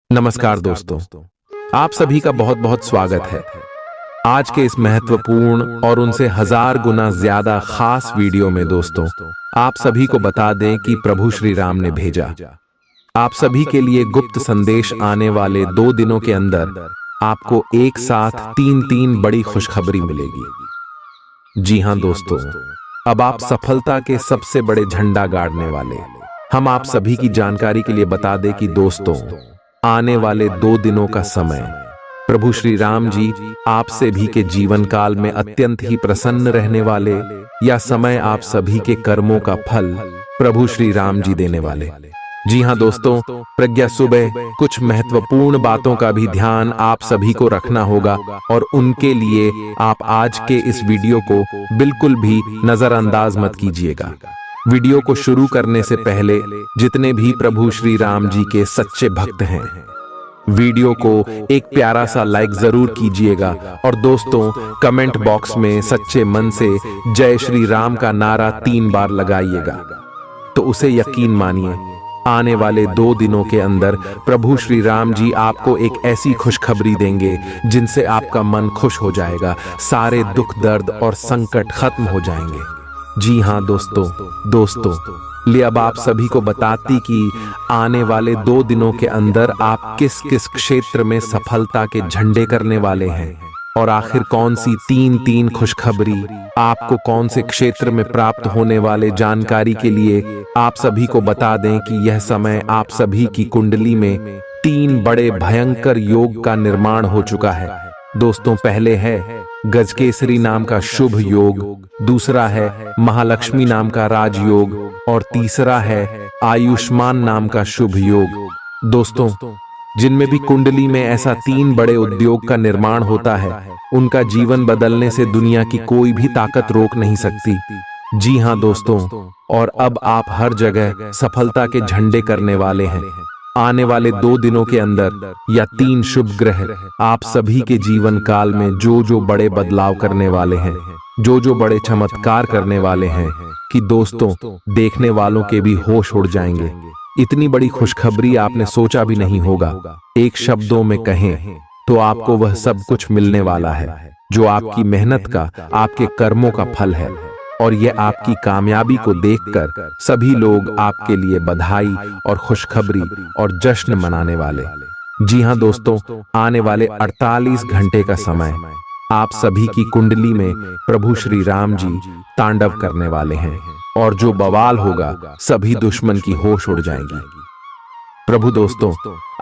नमस्कार दोस्तों, आप सभी का बहुत बहुत स्वागत है। आज के इस महत्वपूर्ण और उनसे हजार गुना ज्यादा खास वीडियो में दोस्तों, आप सभी को बता दें कि प्रभु श्री राम ने भेजा आप सभी के लिए गुप्त संदेश। आने वाले 2 दिनों के अंदर आपको एक साथ तीन बड़ी खुशखबरी मिलेगी। जी हां दोस्तों, अब आप सफलता के सबसे बड़े झंडा गाड़ने वाले। हम आप सभी की जानकारी के लिए बता दें कि दोस्तों, आने वाले 2 दिनों का समय प्रभु श्री राम जी आप सभी के जीवन काल में अत्यंत ही प्रसन्न रहने वाले। यह समय आप सभी के कर्मों का फल प्रभु श्री राम जी देने वाले। जी हां दोस्तों, प्रज्ञा सुबह कुछ महत्वपूर्ण बातों का भी ध्यान आप सभी को रखना होगा और उनके लिए आप आज के इस वीडियो को बिल्कुल भी नजरअंदाज मत कीजिएगा। वीडियो को शुरू करने से पहले जितने भी प्रभु श्री राम जी के सच्चे भक्त हैं, वीडियो को एक प्यारा सा लाइक जरूर कीजिएगा और दोस्तों कमेंट बॉक्स में सच्चे मन से जय श्री राम का नारा 3 बार लगाइएगा। तो उसे यकीन मानिए, आने वाले 2 दिनों के अंदर प्रभु श्री राम जी आपको एक ऐसी खुशखबरी देंगे जिनसे आपका मन खुश हो जाएगा, सारे दुख दर्द और संकट खत्म हो जाएंगे। जी हां दोस्तों, ले अब आप सभी को बताती कि आने वाले 2 दिनों के अंदर आप किस किस क्षेत्र में सफलता के झंडे करने वाले हैं और आखिर कौन सी तीन खुशखबरी आपको कौन से क्षेत्र में प्राप्त होने वाले जानकारी के लिए आप सभी को बता दें कि यह समय आप सभी की कुंडली में 3 बड़े भयंकर योग का निर्माण हो चुका है। दोस्तों, पहले है गजकेसरी नाम का शुभ योग, दूसरा है महालक्ष्मी नाम का राजयोग और तीसरा है आयुष्मान नाम का शुभ योग। दोस्तों, जिनमें भी कुंडली में ऐसा 3 बड़े उद्योग का निर्माण होता है, उनका जीवन बदलने से दुनिया की कोई भी ताकत रोक नहीं सकती। जी हां दोस्तों, और अब आप हर जगह सफलता के झंडे करने वाले हैं। आने वाले 2 दिनों के अंदर या 3 शुभ ग्रह आप सभी के जीवन काल में जो बड़े बदलाव करने वाले हैं, जो बड़े चमत्कार करने वाले हैं कि दोस्तों देखने वालों के भी होश उड़ जाएंगे। इतनी बड़ी खुशखबरी आपने सोचा भी नहीं होगा। एक शब्दों में कहें तो आपको वह सब कुछ मिलने वाला है जो आपकी मेहनत का, आपके कर्मों का फल है और यह आपकी कामयाबी को देखकर सभी लोग आपके लिए बधाई और खुशखबरी और जश्न मनाने वाले। जी हां दोस्तों, आने वाले 48 घंटे का समय आप सभी की कुंडली में प्रभु श्री राम जी तांडव करने वाले हैं और जो बवाल होगा सभी दुश्मन की होश उड़ जाएगी। प्रभु दोस्तों,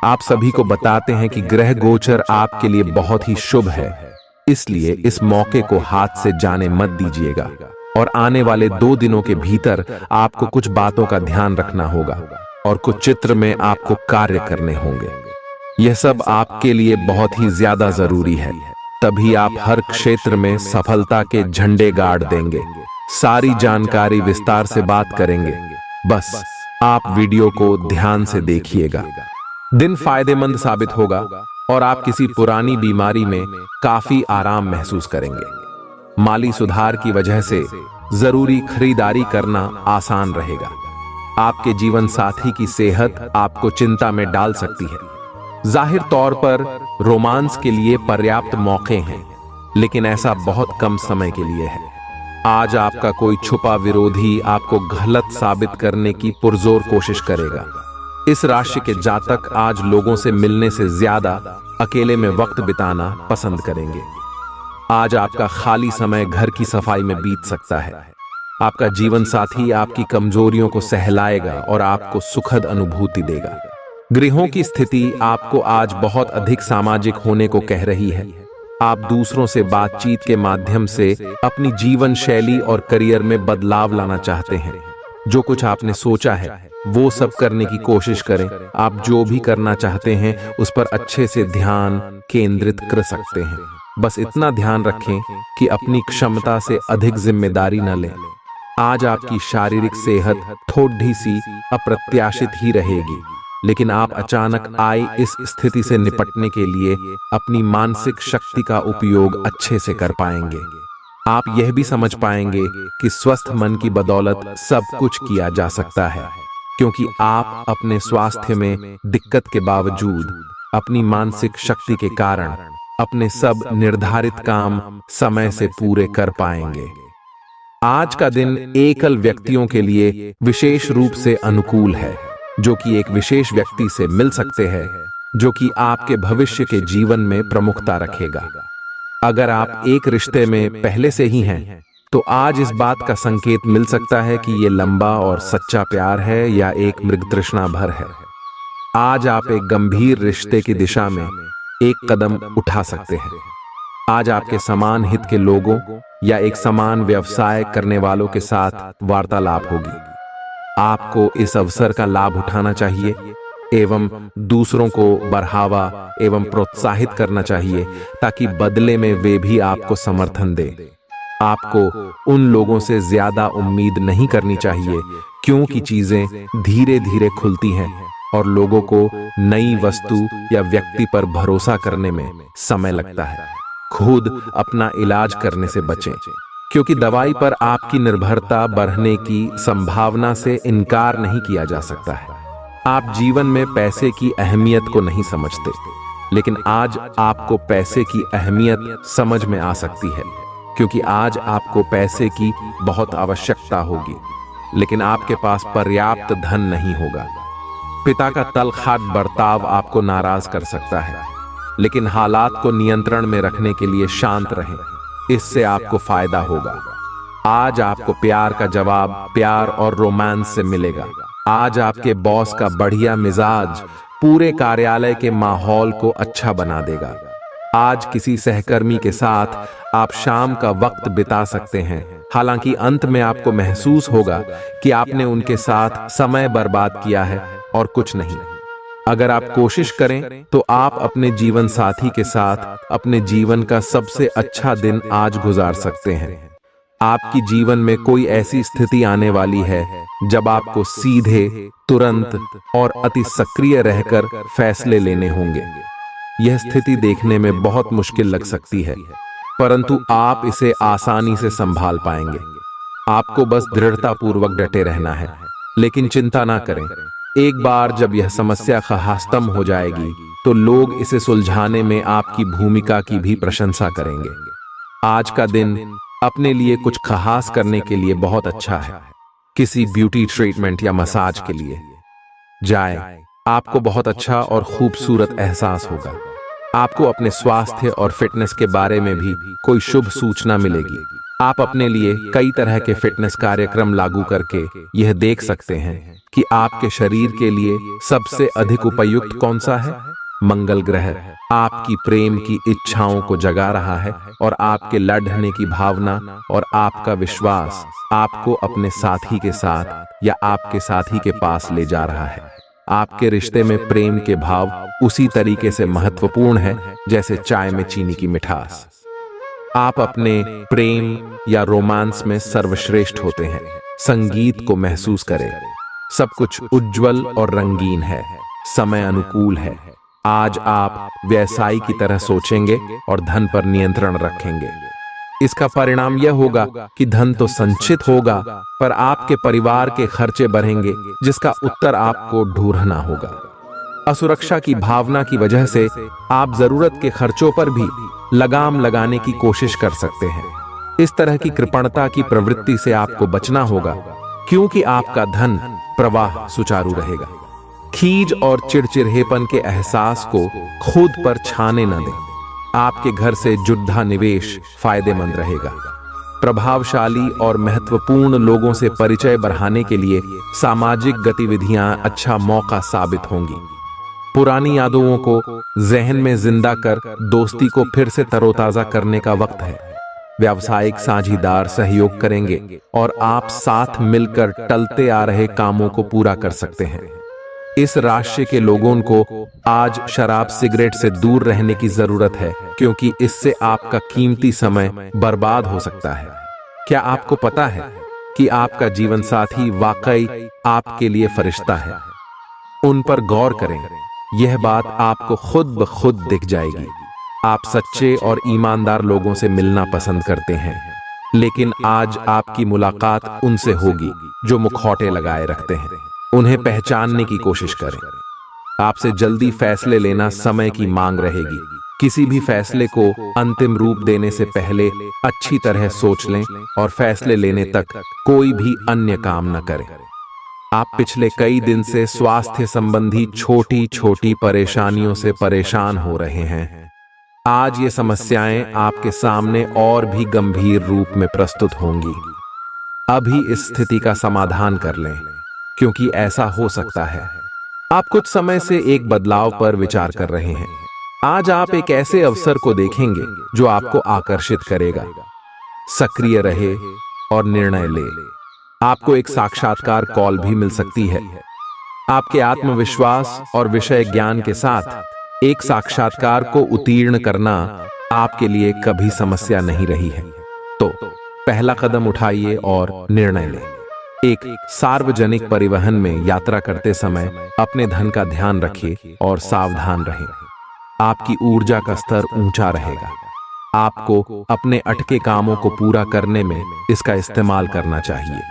आप सभी को बताते हैं कि ग्रह गोचर आपके लिए बहुत ही शुभ है, इसलिए इस मौके को हाथ से जाने मत दीजिएगा और आने वाले 2 दिनों के भीतर आपको कुछ बातों का ध्यान रखना होगा और कुछ चित्र में आपको कार्य करने होंगे। यह सब आपके लिए बहुत ही ज्यादा जरूरी है, तभी आप हर क्षेत्र में सफलता के झंडे गाड़ देंगे। सारी जानकारी विस्तार से बात करेंगे, बस आप वीडियो को ध्यान से देखिएगा। दिन फायदेमंद साबित होगा और आप किसी पुरानी बीमारी में काफी आराम महसूस करेंगे। माली सुधार की वजह से जरूरी खरीदारी करना आसान रहेगा। आपके जीवन साथी की सेहत आपको चिंता में डाल सकती है। जाहिर तौर पर रोमांस के लिए पर्याप्त मौके हैं, लेकिन ऐसा बहुत कम समय के लिए है। आज आपका कोई छुपा विरोधी आपको गलत साबित करने की पुरजोर कोशिश करेगा। इस राशि के जातक आज लोगों से मिलने से ज्यादा अकेले में वक्त बिताना पसंद करेंगे। आज आपका खाली समय घर की सफाई में बीत सकता है। आपका जीवन साथी आपकी कमजोरियों को सहलाएगा और आपको सुखद अनुभूति देगा। गृहों की स्थिति आपको आज बहुत अधिक सामाजिक होने को कह रही है। आप दूसरों से बातचीत के माध्यम से अपनी जीवन शैली और करियर में बदलाव लाना चाहते हैं। जो कुछ आपने सोचा है वो सब करने की कोशिश करें। आप जो भी करना चाहते हैं उस पर अच्छे से ध्यान केंद्रित कर सकते हैं। बस इतना ध्यान रखें कि अपनी क्षमता से अधिक जिम्मेदारी न लें। आज आपकी शारीरिक सेहत थोड़ी सी अप्रत्याशित ही रहेगी, लेकिन आप अचानक आई इस स्थिति से निपटने के लिए अपनी मानसिक शक्ति का उपयोग अच्छे से कर पाएंगे। आप यह भी समझ पाएंगे कि स्वस्थ मन की बदौलत सब कुछ किया जा सकता है, क्योंकि आप अपने स्वास्थ्य में दिक्कत के बावजूद अपनी मानसिक शक्ति के कारण अपने सब निर्धारित काम समय से पूरे कर पाएंगे। आज का दिन एकल व्यक्तियों के लिए विशेष रूप से अनुकूल है, जो कि एक विशेष व्यक्ति से मिल सकते हैं, जो कि आपके भविष्य के जीवन में प्रमुखता रखेगा। अगर आप एक रिश्ते में पहले से ही हैं, तो आज इस बात का संकेत मिल सकता है कि यह लंबा और सच्चा प्यार है या एक मृगतृष्णा भर है। आज आप एक गंभीर रिश्ते की दिशा में एक कदम उठा सकते हैं। आज आपके समान हित के लोगों या एक समान व्यवसाय करने वालों के साथ वार्तालाप होगी। आपको इस अवसर का लाभ उठाना चाहिए एवं दूसरों को बढ़ावा एवं प्रोत्साहित करना चाहिए, ताकि बदले में वे भी आपको समर्थन दें। आपको उन लोगों से ज्यादा उम्मीद नहीं करनी चाहिए, क्योंकि चीजें धीरे धीरे खुलती हैं और लोगों को नई वस्तु या व्यक्ति पर भरोसा करने में समय लगता है। खुद अपना इलाज करने से बचें, क्योंकि दवाई पर आपकी निर्भरता बढ़ने की संभावना से इनकार नहीं किया जा सकता है। आप जीवन में पैसे की अहमियत को नहीं समझते, लेकिन आज आपको पैसे की अहमियत समझ में आ सकती है, क्योंकि आज आपको पैसे की बहुत आवश्यकता होगी, लेकिन आपके पास पर्याप्त धन नहीं होगा। पिता का तलखाट बर्ताव आपको नाराज कर सकता है, लेकिन हालात को नियंत्रण में रखने के लिए शांत रहें, इससे आपको फायदा होगा। आज आपको प्यार का जवाब प्यार और रोमांस से मिलेगा। आज आपके बॉस का बढ़िया मिजाज पूरे कार्यालय के माहौल को अच्छा बना देगा। आज किसी सहकर्मी के साथ आप शाम का वक्त बिता सकते हैं, हालांकि अंत में आपको महसूस होगा कि आपने उनके साथ समय बर्बाद किया है और कुछ नहीं। अगर आप कोशिश करें तो आप अपने जीवन साथी के साथ अपने जीवन का सबसे अच्छा दिन आज गुजार सकते हैं। आपकी जीवन में कोई ऐसी स्थिति आने वाली है जब आपको सीधे, तुरंत और अति सक्रिय रहकर फैसले लेने होंगे। यह स्थिति देखने में बहुत मुश्किल लग सकती है, परंतु आप इसे आसानी से संभाल पाएंगे। आपको बस दृढ़तापूर्वक डटे रहना है, लेकिन चिंता ना करें। एक बार जब यह समस्या खत्म हो जाएगी, तो लोग इसे सुलझाने में आपकी भूमिका की भी प्रशंसा करेंगे। आज का दिन अपने लिए कुछ खास करने के लिए बहुत अच्छा है। किसी ब्यूटी ट्रीटमेंट या मसाज के लिए जाएं। आपको बहुत अच्छा और खूबसूरत एहसास होगा। आपको अपने स्वास्थ्य और फिटनेस के बारे में भी कोई शुभ सूचना मिलेगी। आप अपने लिए कई तरह के फिटनेस कार्यक्रम लागू करके यह देख सकते हैं कि आपके शरीर के लिए सबसे अधिक उपयुक्त कौन सा है। मंगल ग्रह आपकी प्रेम की इच्छाओं को जगा रहा है और आपके लड़ने की भावना और आपका विश्वास आपको अपने साथी के साथ या आपके साथी के पास ले जा रहा है। आपके रिश्ते में प्रेम के भाव उसी तरीके से महत्वपूर्ण है जैसे चाय में चीनी की मिठास। आप अपने प्रेम या रोमांस में सर्वश्रेष्ठ होते हैं। संगीत को महसूस करें। सब कुछ उज्जवल और रंगीन है। समय अनुकूल है। आज आप व्यवसायी की तरह सोचेंगे और धन पर नियंत्रण रखेंगे। इसका परिणाम यह होगा कि धन तो संचित होगा, पर आपके परिवार के खर्चे बढ़ेंगे, जिसका उत्तर आपको ढूंढना होगा। असुरक्षा की भावना की वजह से आप जरूरत के खर्चों पर भी लगाम लगाने की कोशिश कर सकते हैं। इस तरह की कृपणता की प्रवृत्ति से आपको बचना होगा, क्योंकि आपका धन प्रवाह सुचारू रहेगा। खीज और चिड़चिड़ेपन के एहसास को खुद पर छाने न दें। आपके घर से जुड़ा निवेश फायदेमंद रहेगा। प्रभावशाली और महत्वपूर्ण लोगों से परिचय बढ़ाने के लिए सामाजिक गतिविधियां अच्छा मौका साबित होंगी। पुरानी यादों को जहन में जिंदा कर दोस्ती को फिर से तरोताजा करने का वक्त है। व्यावसायिक साझीदार सहयोग करेंगे और आप साथ मिलकर टलते आ रहे कामों को पूरा कर सकते हैं। इस राशि के लोगों को आज शराब सिगरेट से दूर रहने की जरूरत है, क्योंकि इससे आपका कीमती समय बर्बाद हो सकता है। क्या आपको पता है कि आपका जीवन साथी वाकई आपके लिए फरिश्ता है? उन पर गौर करें। यह बात आपको खुद ब खुद दिख जाएगी। आप सच्चे और ईमानदार लोगों से मिलना पसंद करते हैं, लेकिन आज आपकी मुलाकात उनसे होगी जो मुखौटे लगाए रखते हैं। उन्हें पहचानने की कोशिश करें। आपसे जल्दी फैसले लेना समय की मांग रहेगी। किसी भी फैसले को अंतिम रूप देने से पहले अच्छी तरह सोच लें और फैसले लेने तक कोई भी अन्य काम न करें। आप पिछले कई दिन से स्वास्थ्य संबंधी छोटी छोटी परेशानियों से परेशान हो रहे हैं। आज ये समस्याएं आपके सामने और भी गंभीर रूप में प्रस्तुत होंगी। अभी इस स्थिति का समाधान कर लें, क्योंकि ऐसा हो सकता है आप कुछ समय से एक बदलाव पर विचार कर रहे हैं। आज आप एक ऐसे अवसर को देखेंगे जो आपको आकर्षित करेगा। सक्रिय रहे और निर्णय ले। आपको एक साक्षात्कार कॉल भी मिल सकती है। आपके आत्मविश्वास और विषय ज्ञान के साथ एक साक्षात्कार को उत्तीर्ण करना आपके लिए कभी समस्या नहीं रही है। तो पहला कदम उठाइए और निर्णय लें। एक सार्वजनिक परिवहन में यात्रा करते समय अपने धन का ध्यान रखिए और सावधान रहें। आपकी ऊर्जा का स्तर ऊंचा रहेगा। आपको अपने अटके कामों को पूरा करने में इसका इस्तेमाल करना चाहिए।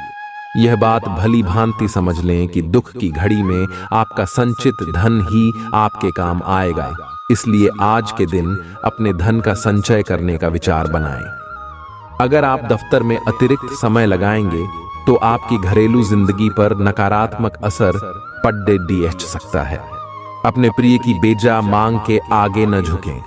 यह बात भली भांति समझ लें कि दुख की घड़ी में आपका संचित धन ही आपके काम आएगा। इसलिए आज के दिन अपने धन का संचय करने का विचार बनाएं। अगर आप दफ्तर में अतिरिक्त समय लगाएंगे तो आपकी घरेलू जिंदगी पर नकारात्मक असर पड़ सकता है। अपने प्रिय की बेजा मांग के आगे न झुकें।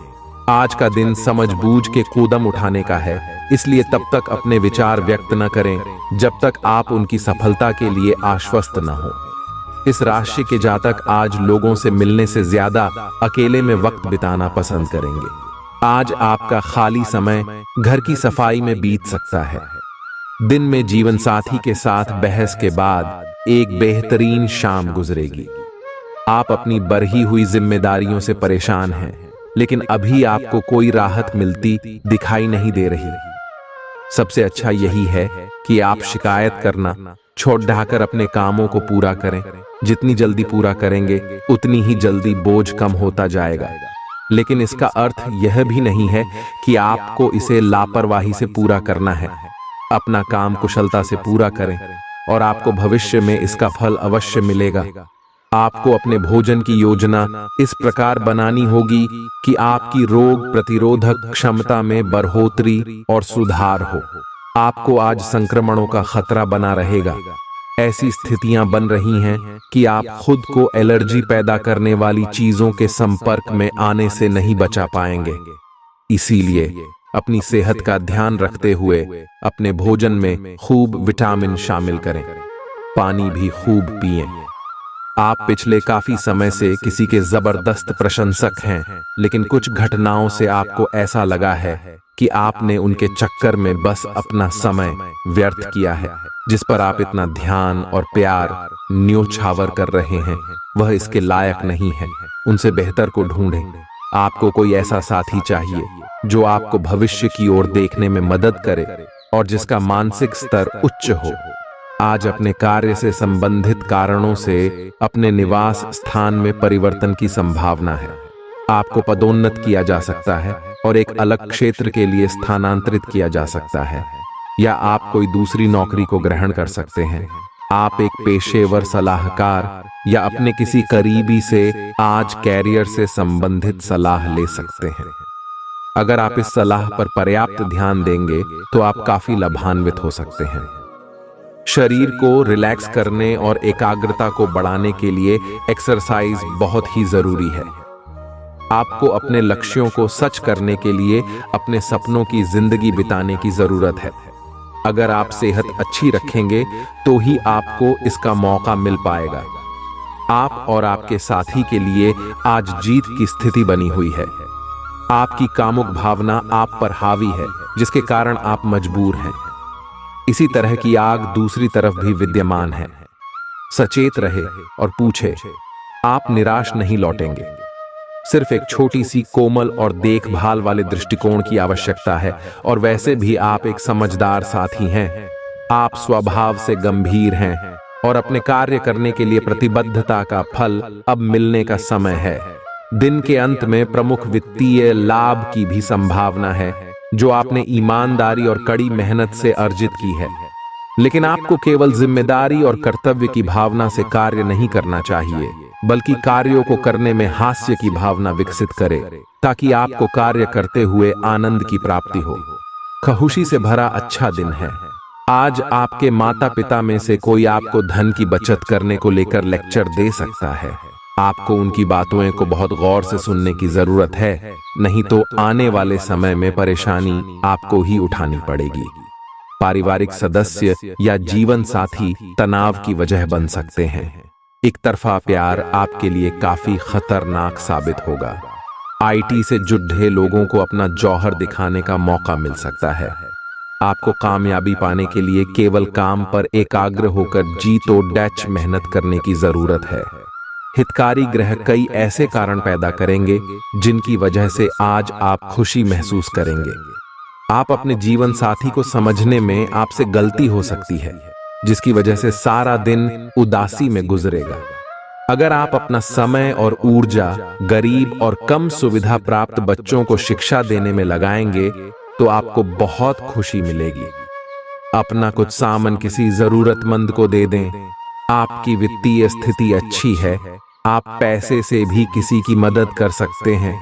आज का दिन समझबूझ के कदम उठाने का है, इसलिए तब तक अपने विचार व्यक्त न करें जब तक आप उनकी सफलता के लिए आश्वस्त न हो। इस राशि के जातक आज लोगों से मिलने से ज्यादा अकेले में वक्त बिताना पसंद करेंगे। आज आपका खाली समय घर की सफाई में बीत सकता है। दिन में जीवन साथी के साथ बहस के बाद एक बेहतरीन शाम गुजरेगी। आप अपनी बढ़ी हुई जिम्मेदारियों से परेशान हैं, लेकिन अभी आपको कोई राहत मिलती दिखाई नहीं दे रही। सबसे अच्छा यही है कि आप शिकायत करना छोड़ ढाकर अपने कामों को पूरा करें। जितनी जल्दी पूरा करेंगे उतनी ही जल्दी बोझ कम होता जाएगा। लेकिन इसका अर्थ यह भी नहीं है कि आपको इसे लापरवाही से पूरा करना है। अपना काम कुशलता से पूरा करें और आपको भविष्य में इसका फल अवश्य मिलेगा। आपको अपने भोजन की योजना इस प्रकार बनानी होगी कि आपकी रोग प्रतिरोधक क्षमता में बढ़ोतरी और सुधार हो। आपको आज संक्रमणों का खतरा बना रहेगा। ऐसी स्थितियां बन रही हैं कि आप खुद को एलर्जी पैदा करने वाली चीजों के संपर्क में आने से नहीं बचा पाएंगे। इसीलिए अपनी सेहत का ध्यान रखते हुए अपने भोजन में खूब विटामिन शामिल करें। पानी भी खूब पिएं। आप पिछले काफी समय से किसी के जबरदस्त प्रशंसक हैं, लेकिन कुछ घटनाओं से आपको ऐसा लगा है कि आपने उनके चक्कर में बस अपना समय व्यर्थ किया है। जिस पर आप इतना ध्यान और प्यार न्योछावर कर रहे हैं, वह इसके लायक नहीं है। उनसे बेहतर को ढूंढें। आपको कोई ऐसा साथी चाहिए जो आपको भविष्य की ओर देखने में मदद करे और जिसका मानसिक स्तर उच्च हो। आज अपने कार्य से संबंधित कारणों से अपने निवास स्थान में परिवर्तन की संभावना है। आपको पदोन्नत किया जा सकता है और एक अलग क्षेत्र के लिए स्थानांतरित किया जा सकता है, या आप कोई दूसरी नौकरी को ग्रहण कर सकते हैं। आप एक पेशेवर सलाहकार या अपने किसी करीबी से आज कैरियर से संबंधित सलाह ले सकते हैं। अगर आप इस सलाह पर पर्याप्त ध्यान देंगे तो आप काफी लाभान्वित हो सकते हैं। शरीर को रिलैक्स करने और एकाग्रता को बढ़ाने के लिए एक्सरसाइज बहुत ही जरूरी है। आपको अपने लक्ष्यों को सच करने के लिए अपने सपनों की जिंदगी बिताने की जरूरत है। अगर आप सेहत अच्छी रखेंगे तो ही आपको इसका मौका मिल पाएगा। आप और आपके साथी के लिए आज जीत की स्थिति बनी हुई है। आपकी कामुक भावना आप पर हावी है, जिसके कारण आप मजबूर हैं। इसी तरह की आग दूसरी तरफ भी विद्यमान है। सचेत रहे और पूछे, आप निराश नहीं लौटेंगे। सिर्फ एक छोटी सी कोमल और देखभाल वाले दृष्टिकोण की आवश्यकता है, और वैसे भी आप एक समझदार साथी हैं। आप स्वभाव से गंभीर हैं और अपने कार्य करने के लिए प्रतिबद्धता का फल अब मिलने का समय है। दिन के अंत में प्रमुख वित्तीय लाभ की भी संभावना है, जो आपने ईमानदारी और कड़ी मेहनत से अर्जित की है। लेकिन आपको केवल जिम्मेदारी और कर्तव्य की भावना से कार्य नहीं करना चाहिए। बल्कि कार्यों को करने में हास्य की भावना विकसित करे, ताकि आपको कार्य करते हुए आनंद की प्राप्ति हो। खुशी से भरा अच्छा दिन है। आज आपके माता पिता में से कोई आपको धन की बचत करने को लेकर लेक्चर दे सकता है। आपको उनकी बातों को बहुत गौर से सुनने की जरूरत है, नहीं तो आने वाले समय में परेशानी आपको ही उठानी पड़ेगी। पारिवारिक सदस्य या जीवन साथी तनाव की वजह बन सकते हैं। एक तरफा प्यार आपके लिए काफी खतरनाक साबित होगा। आईटी से जुड़े लोगों को अपना जौहर दिखाने का मौका मिल सकता है। आपको कामयाबी पाने के लिए केवल काम पर एकाग्र होकर जी तोड़ डैच मेहनत करने की जरूरत है। हितकारी ग्रह कई ऐसे कारण पैदा करेंगे जिनकी वजह से आज आप खुशी महसूस करेंगे। आप अपने जीवन साथी को समझने में आपसे गलती हो सकती है, जिसकी वजह से सारा दिन उदासी में गुजरेगा। अगर आप अपना समय और ऊर्जा गरीब और कम सुविधा प्राप्त बच्चों को शिक्षा देने में लगाएंगे तो आपको बहुत खुशी मिलेगी। अपना कुछ सामान किसी जरूरतमंद को दे दें। आपकी वित्तीय स्थिति अच्छी है। आप पैसे से भी किसी की मदद कर सकते हैं।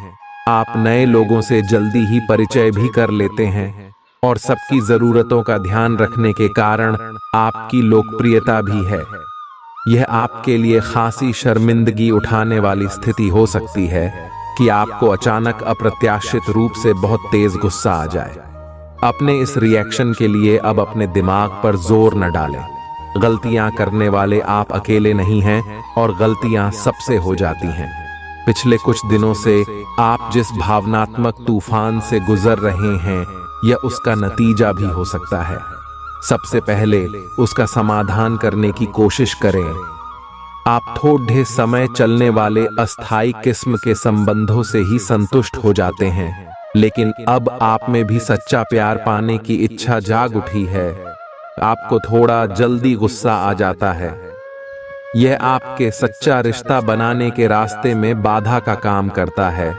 आप नए लोगों से जल्दी ही परिचय भी कर लेते हैं और सबकी जरूरतों का ध्यान रखने के कारण आपकी लोकप्रियता भी है। यह आपके लिए खासी शर्मिंदगी उठाने वाली स्थिति हो सकती है कि आपको अचानक अप्रत्याशित रूप से बहुत तेज गुस्सा आ जाए। अपने इस रिएक्शन के लिए अब अपने दिमाग पर जोर न डालें। गलतियां करने वाले आप अकेले नहीं हैं और गलतियां सबसे हो जाती हैं। पिछले कुछ दिनों से आप जिस भावनात्मक तूफान से गुजर रहे हैं, यह उसका नतीजा भी हो सकता है। सबसे पहले उसका समाधान करने की कोशिश करें। आप थोड़े समय चलने वाले अस्थायी किस्म के संबंधों से ही संतुष्ट हो जाते हैं, लेकिन अब आप में भी सच्चा प्यार पाने की इच्छा जाग उठी है। आपको थोड़ा जल्दी गुस्सा आ जाता है। यह आपके सच्चा रिश्ता बनाने के रास्ते में बाधा का काम करता है।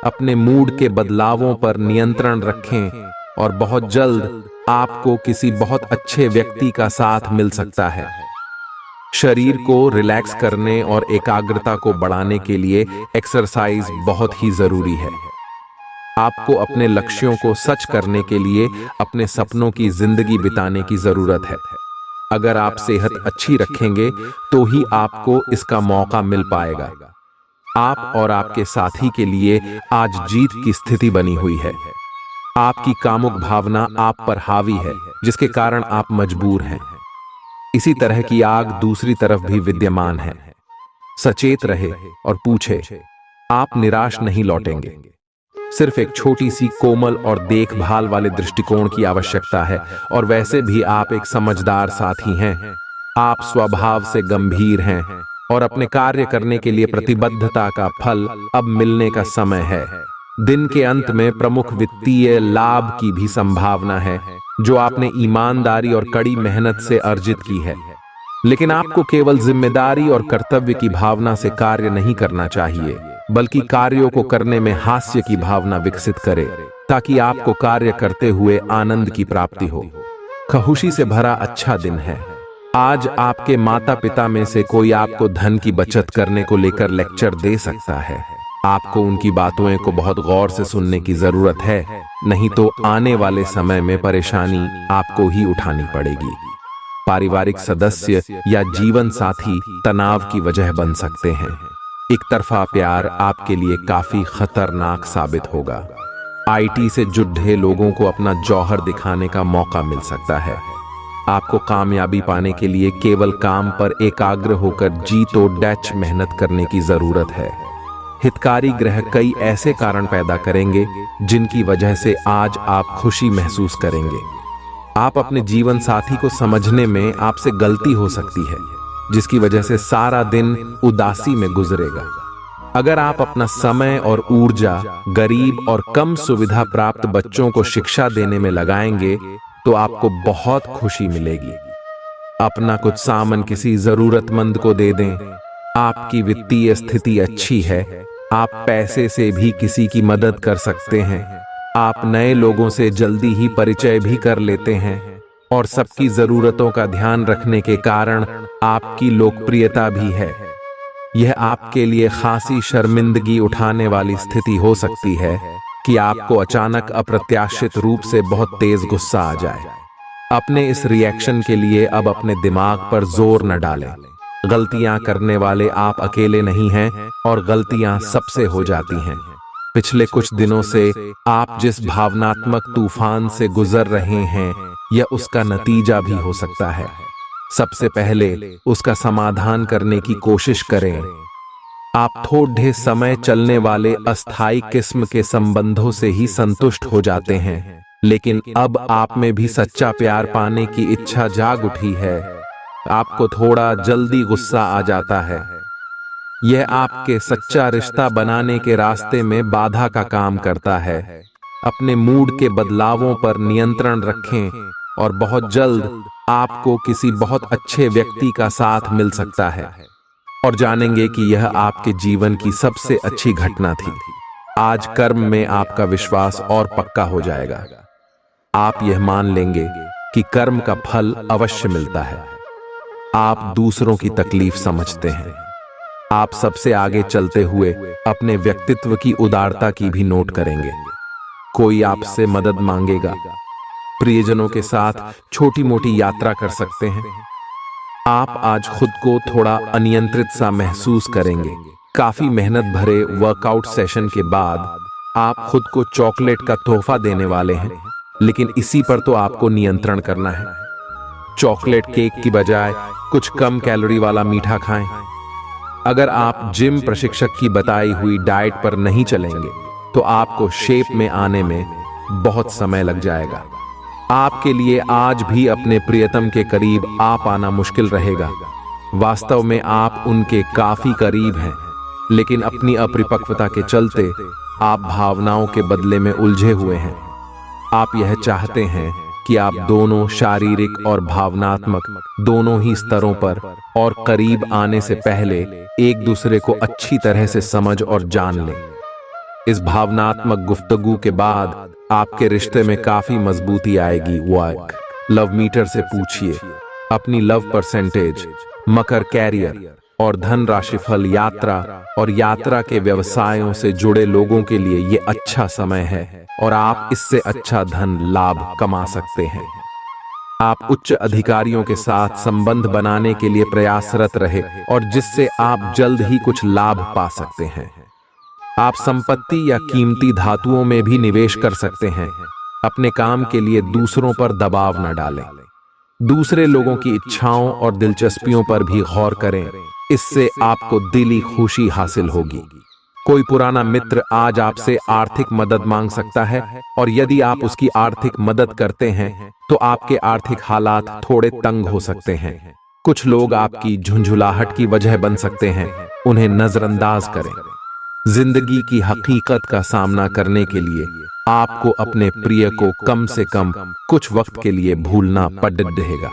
अपने मूड के बदलावों पर नियंत्रण रखें और बहुत जल्द आपको किसी बहुत अच्छे व्यक्ति का साथ मिल सकता है। शरीर को रिलैक्स करने और एकाग्रता को बढ़ाने के लिए एक्सरसाइज बहुत ही जरूरी है। आपको अपने लक्ष्यों को सच करने के लिए अपने सपनों की जिंदगी बिताने की जरूरत है। अगर आप सेहत अच्छी रखेंगे तो ही आपको इसका मौका मिल पाएगा। आप और आपके साथी के लिए आज जीत की स्थिति बनी हुई है। आपकी कामुक भावना आप पर हावी है, जिसके कारण आप मजबूर हैं। इसी तरह की आग दूसरी तरफ भी विद्यमान है। सचेत रहे और पूछे, आप निराश नहीं लौटेंगे। सिर्फ एक छोटी सी कोमल और देखभाल वाले दृष्टिकोण की आवश्यकता है, और वैसे भी आप एक समझदार साथी हैं। आप स्वभाव से गंभीर हैं और अपने कार्य करने के लिए प्रतिबद्धता का फल अब मिलने का समय है। दिन के अंत में प्रमुख वित्तीय लाभ की भी संभावना है, जो आपने ईमानदारी और कड़ी मेहनत से अर्जित की है। लेकिन आपको केवल जिम्मेदारी और कर्तव्य की भावना से कार्य नहीं करना चाहिए, बल्कि कार्यों को करने में हास्य की भावना विकसित करे, ताकि आपको कार्य करते हुए आनंद की प्राप्ति हो। खुशी से भरा अच्छा दिन है। आज आपके माता पिता में से कोई आपको धन की बचत करने को लेकर लेक्चर दे सकता है। आपको उनकी बातों को बहुत गौर से सुनने की जरूरत है, नहीं तो आने वाले समय में परेशानी आपको ही उठानी पड़ेगी। पारिवारिक सदस्य या जीवन साथी तनाव की वजह बन सकते हैं। एक तरफा प्यार आपके लिए काफी खतरनाक साबित होगा। आईटी से जुड़े लोगों को अपना जौहर दिखाने का मौका मिल सकता है। आपको कामयाबी पाने के लिए केवल काम पर एकाग्र होकर जी तोड़ डैच मेहनत करने की जरूरत है। हितकारी ग्रह कई ऐसे कारण पैदा करेंगे जिनकी वजह से आज आप खुशी महसूस करेंगे। आप अपने जीवन साथी को समझने में आपसे गलती हो सकती है, जिसकी वजह से सारा दिन उदासी में गुजरेगा। अगर आप अपना समय और ऊर्जा गरीब और कम सुविधा प्राप्त बच्चों को शिक्षा देने में लगाएंगे तो आपको बहुत खुशी मिलेगी। अपना कुछ सामान किसी जरूरतमंद को दे दें। आपकी वित्तीय स्थिति अच्छी है। आप पैसे से भी किसी की मदद कर सकते हैं। आप नए लोगों से जल्दी ही परिचय भी कर लेते हैं और सबकी जरूरतों का ध्यान रखने के कारण आपकी लोकप्रियता भी है। यह आपके लिए खासी शर्मिंदगी उठाने वाली स्थिति हो सकती है कि आपको अचानक अप्रत्याशित रूप से बहुत तेज गुस्सा आ जाए। अपने इस रिएक्शन के लिए अब अपने दिमाग पर जोर न डालें। गलतियां करने वाले आप अकेले नहीं हैं और गलतियां सबसे हो जाती हैं। पिछले कुछ दिनों से आप जिस भावनात्मक तूफान से गुजर रहे हैं, यह उसका नतीजा भी हो सकता है। सबसे पहले उसका समाधान करने की कोशिश करें। आप थोड़े समय चलने वाले अस्थायी किस्म के संबंधों से ही संतुष्ट हो जाते हैं, लेकिन अब आप में भी सच्चा प्यार पाने की इच्छा जाग उठी है। आपको थोड़ा जल्दी गुस्सा आ जाता है। यह आपके सच्चा रिश्ता बनाने के रास्ते में बाधा का काम करता है। अपने मूड के बदलावों पर नियंत्रण रखें और बहुत जल्द आपको किसी बहुत अच्छे व्यक्ति का साथ मिल सकता है और जानेंगे कि यह आपके जीवन की सबसे अच्छी घटना थी। आज कर्म में आपका विश्वास और पक्का हो जाएगा। आप यह मान लेंगे कि कर्म का फल अवश्य मिलता है। आप दूसरों की तकलीफ समझते हैं। आप सबसे आगे चलते हुए अपने व्यक्तित्व की उदारता की भी नोट करेंगे। कोई आपसे मदद मांगेगा। प्रियजनों के साथ छोटी मोटी यात्रा कर सकते हैं। आप आज खुद को थोड़ा अनियंत्रित सा महसूस करेंगे। काफी मेहनत भरे वर्कआउट सेशन के बाद आप खुद को चॉकलेट का तोहफा देने वाले हैं, लेकिन इसी पर तो आपको नियंत्रण करना है। चॉकलेट केक की बजाय कुछ कम कैलोरी वाला मीठा खाएं। अगर आप जिम प्रशिक्षक की बताई हुई डाइट पर नहीं चलेंगे तो आपको शेप में आने में बहुत समय लग जाएगा। आपके लिए आज भी अपने प्रियतम के करीब आ पाना मुश्किल रहेगा। वास्तव में आप उनके काफी करीब हैं, लेकिन अपनी अपरिपक्वता के चलते आप भावनाओं के बदले में उलझे हुए हैं। आप यह चाहते हैं कि आप दोनों शारीरिक और भावनात्मक दोनों ही स्तरों पर और करीब आने से पहले एक दूसरे को अच्छी तरह से समझ और जान लें। इस भावनात्मक गुफ्तगू के बाद आपके रिश्ते में काफी मजबूती आएगी। वर्क लव मीटर से पूछिए अपनी लव परसेंटेज, मकर कैरियर और धन राशिफल, यात्रा और यात्रा के व्यवसायों से जुड़े लोगों के लिए ये अच्छा समय है और आप इससे अच्छा धन लाभ कमा सकते हैं। आप उच्च अधिकारियों के साथ संबंध बनाने के लिए प्रयासरत रहे और जिससे आप जल्द ही कुछ लाभ पा सकते हैं। आप संपत्ति या कीमती धातुओं में भी निवेश कर सकते हैं। अपने काम के लिए दूसरों पर दबाव न डालें। दूसरे लोगों की इच्छाओं और दिलचस्पियों पर भी गौर करें, इससे आपको दिली खुशी हासिल होगी। कोई पुराना मित्र आज आपसे आर्थिक मदद मांग सकता है और यदि आप उसकी आर्थिक मदद करते हैं तो आपके आर्थिक हालात थोड़े तंग हो सकते हैं। कुछ लोग आपकी झुंझुलाहट की वजह बन सकते हैं, उन्हें नजरअंदाज करें। जिंदगी की हकीकत का सामना करने के लिए आपको अपने प्रिय को कम से कम कुछ वक्त के लिए भूलना पड़ रहेगा।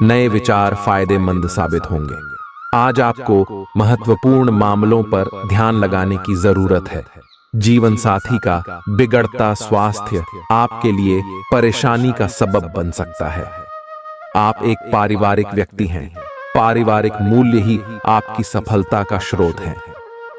नए विचार फायदेमंद साबित होंगे। आज आपको महत्वपूर्ण मामलों पर ध्यान लगाने की जरूरत है। जीवन साथी का बिगड़ता स्वास्थ्य आपके लिए परेशानी का सबब बन सकता है। आप एक पारिवारिक व्यक्ति हैं। पारिवारिक मूल्य ही आपकी सफलता का स्रोत है।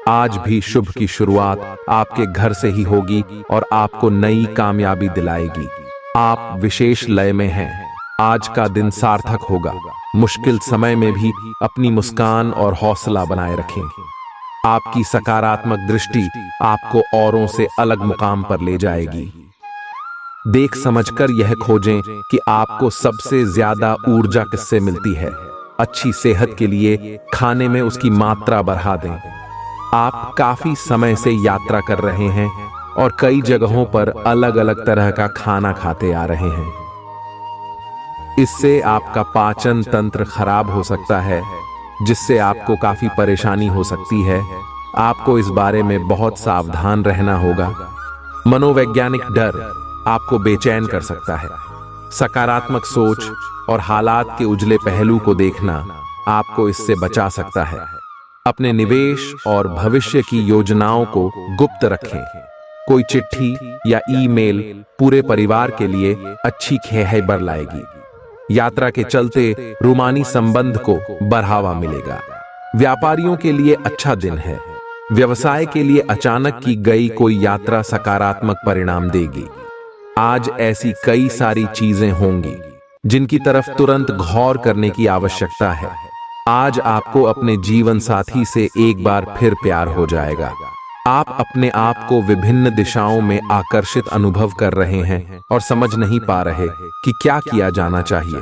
आज भी शुभ की शुरुआत आपके घर से ही होगी और आपको नई कामयाबी दिलाएगी। आप विशेष लय में हैं। आज का दिन सार्थक होगा। मुश्किल समय में भी अपनी मुस्कान और हौसला बनाए रखें। आपकी सकारात्मक दृष्टि आपको औरों से अलग मुकाम पर ले जाएगी। देख समझकर यह खोजें कि आपको सबसे ज्यादा ऊर्जा किससे मिलती है। अच्छी सेहत के लिए खाने में उसकी मात्रा बढ़ा दें। आप काफी समय से यात्रा कर रहे हैं और कई जगहों पर अलग अलग तरह का खाना खाते आ रहे हैं। इससे आपका पाचन तंत्र खराब हो सकता है, जिससे आपको काफी परेशानी हो सकती है। आपको इस बारे में बहुत सावधान रहना होगा। मनोवैज्ञानिक डर आपको बेचैन कर सकता है। सकारात्मक सोच और हालात के उजले पहलू को देखना आपको इससे बचा सकता है। अपने निवेश और भविष्य की योजनाओं को गुप्त रखें। कोई चिट्ठी या ईमेल पूरे परिवार के लिए अच्छी खैबर लाएगी। यात्रा के चलते रूमानी संबंध को बढ़ावा मिलेगा। व्यापारियों के लिए अच्छा दिन है। व्यवसाय के लिए अचानक की गई कोई यात्रा सकारात्मक परिणाम देगी। आज ऐसी कई सारी चीजें होंगी जिनकी तरफ तुरंत गौर करने की आवश्यकता है। आज आपको अपने जीवन साथी से एक बार फिर प्यार हो जाएगा। आप अपने आप को विभिन्न दिशाओं में आकर्षित अनुभव कर रहे हैं और समझ नहीं पा रहे कि क्या किया जाना चाहिए।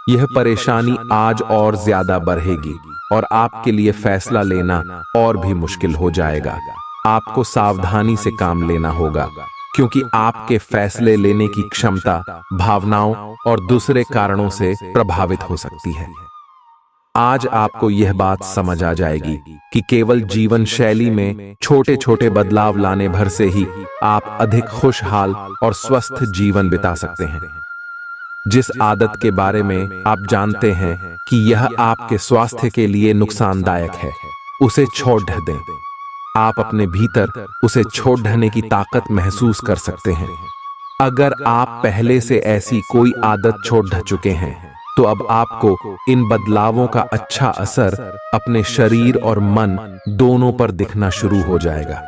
यह परेशानी आज और ज्यादा बढ़ेगी और आपके लिए फैसला लेना और भी मुश्किल हो जाएगा। आपको सावधानी से काम लेना होगा, क्योंकि आपके फैसले लेने की क्षमता भावनाओं और दूसरे कारणों से प्रभावित हो सकती है। आज आपको यह बात समझ आ जाएगी कि केवल जीवन शैली में छोटे छोटे बदलाव लाने भर से ही आप अधिक खुशहाल और स्वस्थ जीवन बिता सकते हैं। जिस आदत के बारे में आप जानते हैं कि यह आपके स्वास्थ्य के लिए नुकसानदायक है, उसे छोड़ दें। आप अपने भीतर उसे छोड़ देने की ताकत महसूस कर सकते हैं। अगर आप पहले से ऐसी कोई आदत छोड़ चुके हैं, तो अब आपको इन बदलावों का अच्छा असर अपने शरीर और मन दोनों पर दिखना शुरू हो जाएगा।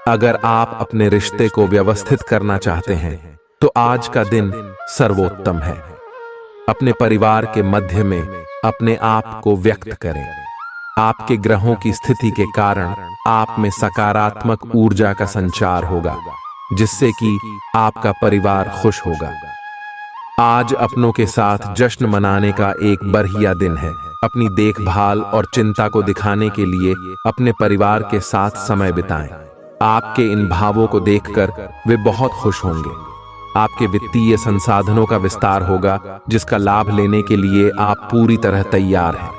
अगर आप अपने रिश्ते को व्यवस्थित करना चाहते हैं, तो आज का दिन सर्वोत्तम है। अपने परिवार के मध्य में अपने आप को व्यक्त करें। आपके ग्रहों की स्थिति के कारण आप में सकारात्मक ऊर्जा का संचार होगा, जिससे कि आपका परिवार खुश होगा। आज अपनों के साथ जश्न मनाने का एक बढ़िया दिन है। अपनी देखभाल और चिंता को दिखाने के लिए अपने परिवार के साथ समय बिताएं। आपके इन भावों को देखकर वे बहुत खुश होंगे। आपके वित्तीय संसाधनों का विस्तार होगा, जिसका लाभ लेने के लिए आप पूरी तरह तैयार हैं।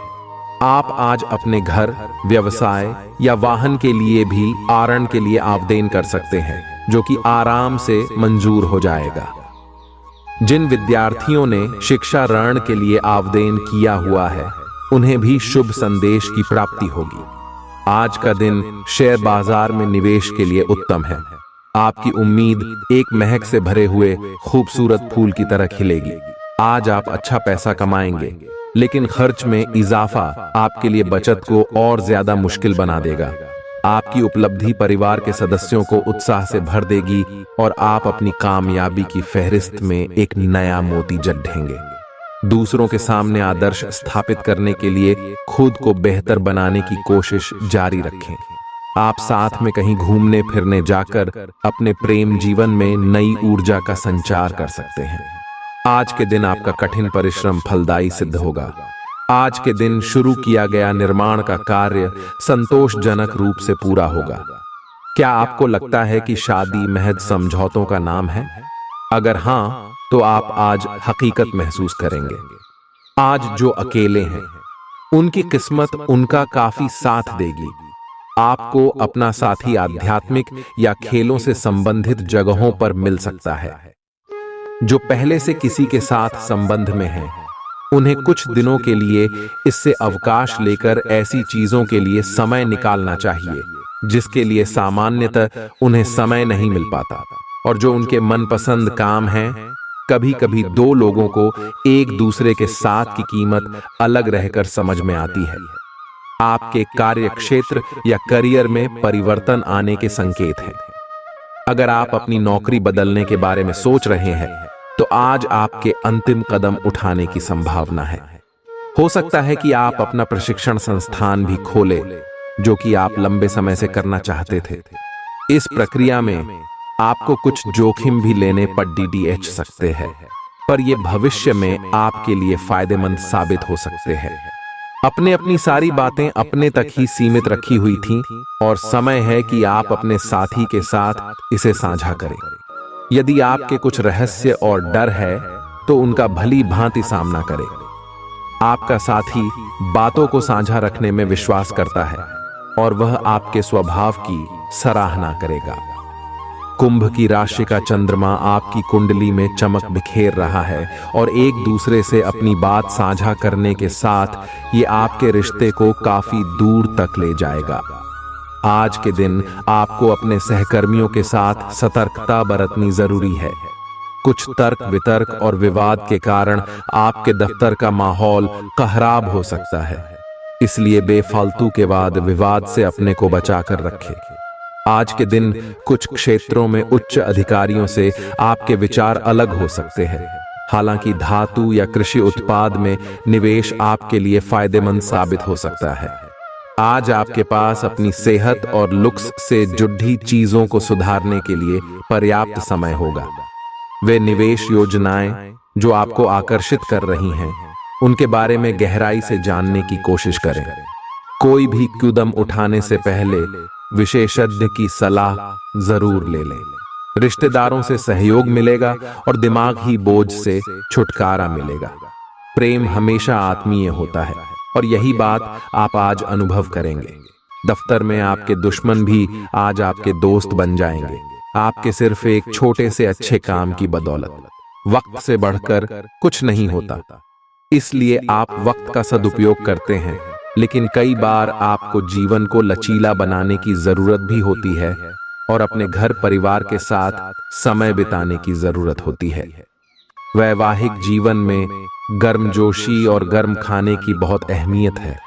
आप आज अपने घर, व्यवसाय या वाहन के लिए भी ऋण के लिए आवेदन कर सकते हैं, जो कि आराम से मंजूर हो जाएगा। जिन विद्यार्थियों ने शिक्षा ऋण के लिए आवेदन किया हुआ है, उन्हें भी शुभ संदेश की प्राप्ति होगी। आज का दिन शेयर बाजार में निवेश के लिए उत्तम है। आपकी उम्मीद एक महक से भरे हुए खूबसूरत फूल की तरह खिलेगी। आज आप अच्छा पैसा कमाएंगे, लेकिन खर्च में इजाफा आपके लिए बचत को और ज्यादा मुश्किल बना देगा। आपकी उपलब्धि परिवार के सदस्यों को उत्साह से भर देगी और आप अपनी कामयाबी की फहरिस्त में एक नया मोती जड़ेंगे। दूसरों के सामने आदर्श स्थापित करने के लिए खुद को बेहतर बनाने की कोशिश जारी रखें। आप साथ में कहीं घूमने फिरने जाकर अपने प्रेम जीवन में नई ऊर्जा का संचार कर सकते हैं। आज के दिन आपका कठिन परिश्रम फलदायी सिद्ध होगा। आज के दिन शुरू किया गया निर्माण का कार्य संतोषजनक रूप से पूरा होगा। क्या आपको लगता है कि शादी महज समझौतों का नाम है? अगर हाँ, तो आप आज हकीकत महसूस करेंगे। आज जो अकेले हैं, उनकी किस्मत उनका काफी साथ देगी। आपको अपना साथी आध्यात्मिक या खेलों से संबंधित जगहों पर मिल सकता है। जो पहले से किसी के साथ संबंध में हैं, उन्हें कुछ दिनों के लिए इससे अवकाश लेकर ऐसी चीजों के लिए समय निकालना चाहिए जिसके लिए सामान्यतः उन्हें समय नहीं मिल पाता। और जो उनके मनपसंद काम हैं, कभी कभी दो लोगों को एक दूसरे के साथ की कीमत अलग रहकर समझ में आती है। आपके कार्य क्षेत्र या करियर में परिवर्तन आने के संकेत हैं। अगर आप अपनी नौकरी बदलने के बारे में सोच रहे हैं, तो आज आपके अंतिम कदम उठाने की संभावना है। हो सकता है कि आप अपना प्रशिक्षण संस्थान भी खोलें, जो कि आप लंबे समय से करना चाहते थे। इस प्रक्रिया में आपको कुछ जोखिम भी लेने पड़ सकते हैं, पर यह भविष्य में आपके लिए फायदेमंद साबित हो सकते हैं। अपनी सारी बातें अपने तक ही सीमित रखी हुई थीं, और समय है कि आप अपने साथी के साथ इसे साझा करें। यदि आपके कुछ रहस्य और डर है, तो उनका भली भांति सामना करें। आपका साथी बातों को साझा रखने में विश्वास करता है और वह आपके स्वभाव की सराहना करेगा। कुंभ की राशि का चंद्रमा आपकी कुंडली में चमक बिखेर रहा है और एक दूसरे से अपनी बात साझा करने के साथ ये आपके रिश्ते को काफी दूर तक ले जाएगा। आज के दिन आपको अपने सहकर्मियों के साथ सतर्कता बरतनी जरूरी है। कुछ तर्क वितर्क और विवाद के कारण आपके दफ्तर का माहौल खराब हो सकता है। इसलिए बेफालतू के वाद विवाद से अपने को बचा कर रखें। आज के दिन कुछ क्षेत्रों में उच्च अधिकारियों से आपके विचार अलग हो सकते हैं। हालांकि धातु या कृषि उत्पाद में निवेश आपके लिए फायदेमंद साबित हो सकता है। आज आपके पास अपनी सेहत और लुक्स से जुड़ी चीजों को सुधारने के लिए पर्याप्त समय होगा। वे निवेश योजनाएं जो आपको आकर्षित कर रही हैं, उनके बारे में गहराई से जानने की कोशिश करें। कोई भी कदम उठाने से पहले विशेषज्ञ की सलाह जरूर ले लें। रिश्तेदारों से सहयोग मिलेगा और दिमागी बोझ से छुटकारा मिलेगा। प्रेम हमेशा आत्मीय होता है और यही बात आप आज अनुभव करेंगे। दफ्तर में आपके दुश्मन भी आज आपके दोस्त बन जाएंगे, आपके सिर्फ एक छोटे से अच्छे काम की बदौलत। वक्त से बढ़कर कुछ नहीं होता, इसलिए आप वक्त का सदुपयोग करते हैं, लेकिन कई बार आपको जीवन को लचीला बनाने की जरूरत भी होती है और अपने घर परिवार के साथ समय बिताने की जरूरत होती है। वैवाहिक जीवन में गर्मजोशी और गर्म खाने की बहुत अहमियत है।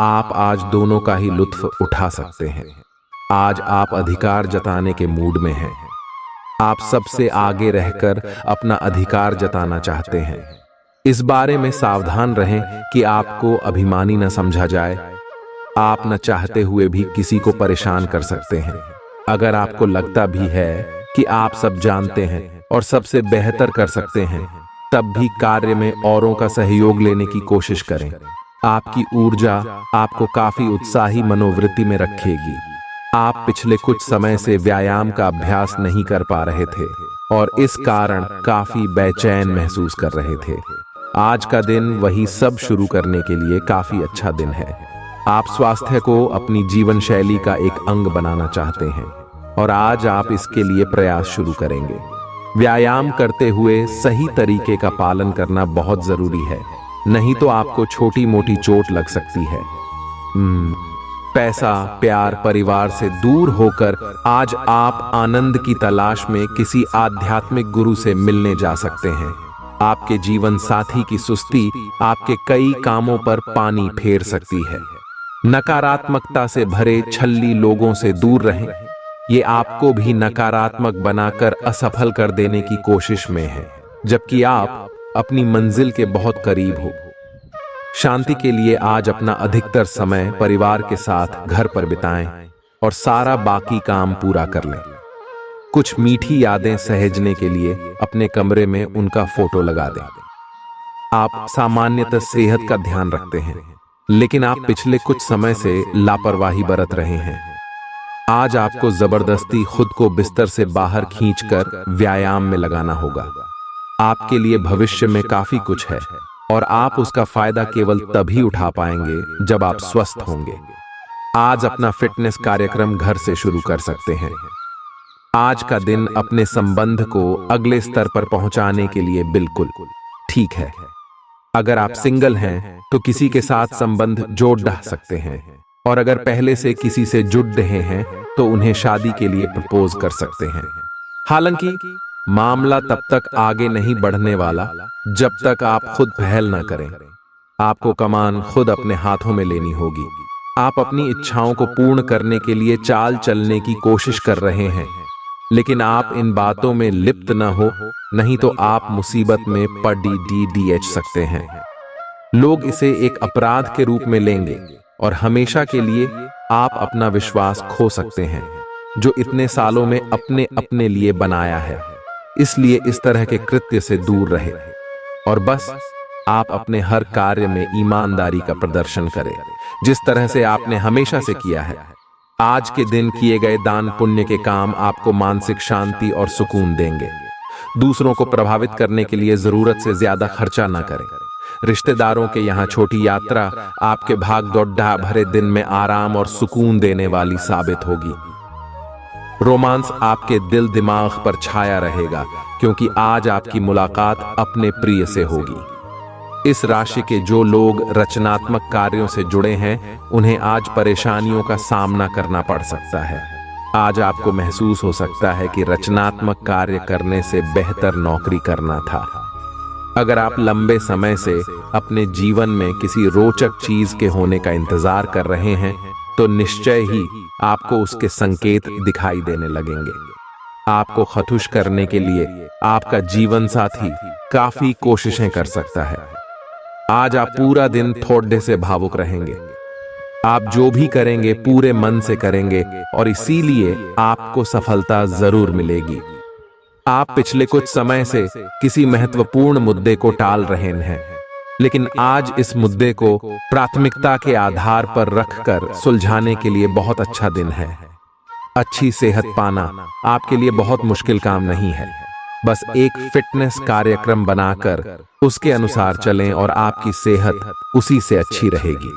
आप आज दोनों का ही लुत्फ उठा सकते हैं। आज आप अधिकार जताने के मूड में हैं। आप सबसे आगे रहकर अपना अधिकार जताना चाहते हैं। इस बारे में सावधान रहें कि आपको अभिमानी न समझा जाए। आप न चाहते हुए भी किसी को परेशान कर सकते हैं। अगर आपको लगता भी है कि आप सब जानते हैं और सबसे बेहतर कर सकते हैं, तब भी कार्य में औरों का सहयोग लेने की कोशिश करें। आपकी ऊर्जा आपको काफी उत्साही मनोवृत्ति में रखेगी। आप पिछले कुछ समय से व्यायाम का अभ्यास नहीं कर पा रहे थे और इस कारण काफी बेचैन महसूस कर रहे थे। आज का दिन वही सब शुरू करने के लिए काफी अच्छा दिन है। आप स्वास्थ्य को अपनी जीवन शैली का एक अंग बनाना चाहते हैं और आज आप इसके लिए प्रयास शुरू करेंगे। व्यायाम करते हुए सही तरीके का पालन करना बहुत जरूरी है, नहीं तो आपको छोटी मोटी चोट लग सकती है। पैसा, प्यार, परिवार से दूर होकर आज आप आनंद की तलाश में किसी आध्यात्मिक गुरु से मिलने जा सकते हैं। आपके जीवन साथी की सुस्ती आपके कई कामों पर पानी फेर सकती है। नकारात्मकता से भरे छल्ली लोगों से दूर रहें। ये आपको भी नकारात्मक बनाकर असफल कर देने की कोशिश में है, जबकि आप अपनी मंजिल के बहुत करीब हो। शांति के लिए आज अपना अधिकतर समय परिवार के साथ घर पर बिताएं और सारा बाकी काम पूरा कर लें। कुछ मीठी यादें सहेजने के लिए अपने कमरे में उनका फोटो लगा दें। आप सामान्यतः सेहत का ध्यान रखते हैं, लेकिन आप पिछले कुछ समय से लापरवाही बरत रहे हैं। आज आपको जबरदस्ती खुद को बिस्तर से बाहर खींचकर व्यायाम में लगाना होगा। आपके लिए भविष्य में काफी कुछ है और आप उसका फायदा केवल तभी उठा पाएंगे जब आप स्वस्थ होंगे। आज अपना फिटनेस कार्यक्रम घर से शुरू कर सकते हैं। आज का दिन अपने संबंध को अगले स्तर पर पहुंचाने के लिए बिल्कुल ठीक है। अगर आप सिंगल हैं तो किसी के साथ संबंध जोड़ डाल सकते हैं, और अगर पहले से किसी से जुड़ रहे हैं तो उन्हें शादी के लिए प्रपोज कर सकते हैं। हालांकि मामला तब तक आगे नहीं बढ़ने वाला जब तक आप खुद पहल न करें। आपको कमान खुद अपने हाथों में लेनी होगी। आप अपनी इच्छाओं को पूर्ण करने के लिए चाल चलने की कोशिश कर रहे हैं, लेकिन आप इन बातों में लिप्त न हो, नहीं तो आप मुसीबत में पड़ सकते हैं। लोग इसे एक अपराध के रूप में लेंगे और हमेशा के लिए आप अपना विश्वास खो सकते हैं, जो इतने सालों में अपने अपने लिए बनाया है। इसलिए इस तरह के कृत्य से दूर रहे और बस आप अपने हर कार्य में ईमानदारी का प्रदर्शन करें, जिस तरह से आपने हमेशा से किया है। आज के दिन किए गए दान पुण्य के काम आपको मानसिक शांति और सुकून देंगे। दूसरों को प्रभावित करने के लिए जरूरत से ज्यादा खर्चा न करें। रिश्तेदारों के यहाँ छोटी यात्रा आपके भाग दौड़ भरे दिन में आराम और सुकून देने वाली साबित होगी। रोमांस आपके दिल दिमाग पर छाया रहेगा, क्योंकि आज आपकी मुलाकात अपने प्रिय से होगी। इस राशि के जो लोग रचनात्मक कार्यों से जुड़े हैं, उन्हें आज परेशानियों का सामना करना पड़ सकता है। आज आपको महसूस हो सकता है कि रचनात्मक कार्य करने से बेहतर नौकरी करना था। अगर आप लंबे समय से अपने जीवन में किसी रोचक चीज के होने का इंतजार कर रहे हैं तो निश्चय ही आपको उसके संकेत दिखाई देने लगेंगे। आपको खुश करने के लिए आपका जीवन साथी काफी कोशिशें कर सकता है। आज आप पूरा दिन थोड़े से भावुक रहेंगे। आप जो भी करेंगे पूरे मन से करेंगे और इसीलिए आपको सफलता जरूर मिलेगी। आप पिछले कुछ समय से किसी महत्वपूर्ण मुद्दे को टाल रहे हैं, लेकिन आज इस मुद्दे को प्राथमिकता के आधार पर रखकर सुलझाने के लिए बहुत अच्छा दिन है। अच्छी सेहत पाना आपके लिए बहुत मुश्किल काम नहीं है। बस एक फिटनेस कार्यक्रम बनाकर उसके अनुसार चलें और आपकी सेहत उसी से अच्छी रहेगी।